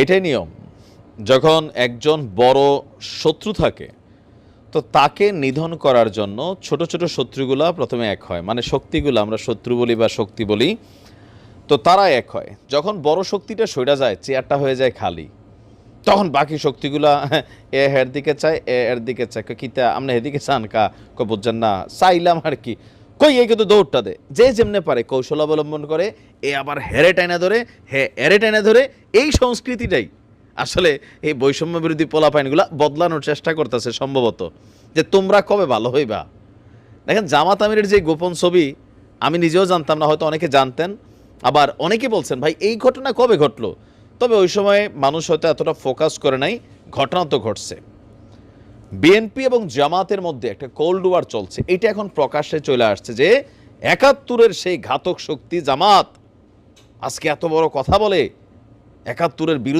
এটাই নিয়ম। যখন একজন বড় শত্রু থাকে তো তাকে নিধন করার জন্য ছোট ছোট শত্রুগুলা প্রথমে এক হয়, মানে শক্তিগুলো আমরা শত্রু বলি বা শক্তি বলি, তো তারা এক হয়। যখন বড় শক্তিটা সইরা যায়, চেয়ারটা হয়ে যায় খালি, তখন বাকি শক্তিগুলা এ এর দিকে চায়, এ এর দিকে চায়, কিতা আপনি এদিকে চান কা, বুঝছেন না চাইলাম আর কি, কই এই কিন্তু দৌড়টা দে, যে যেমনে পারে কৌশল অবলম্বন করে, এ আবার হেরে টাইনা ধরে, হে এরে টাইনা ধরে। এই সংস্কৃতিটাই আসলে এই বৈষম্য বিরোধী পোলাপাইনগুলা বদলানোর চেষ্টা করতেছে সম্ভবত, যে তোমরা কবে ভালো হইবা। দেখেন জামাত আমিরের যে গোপন ছবি, আমি নিজেও জানতাম না, হয়তো অনেকে জানতেন, আবার অনেকে বলছেন ভাই এই ঘটনা কবে ঘটলো। তবে ওই সময় মানুষ হয়তো এতটা ফোকাস করে নাই, ঘটনা তো ঘটছে। বিএনপি এবং জামাতের মধ্যে একটা কোল্ড ওয়ার চলছে, এটা এখন প্রকাশ্যে চলে আসছে যে ৭১-এর সেই ঘাতক শক্তি জামাত আজকে এত বড় কথা বলে ৭১-এর বিরুদ্ধে।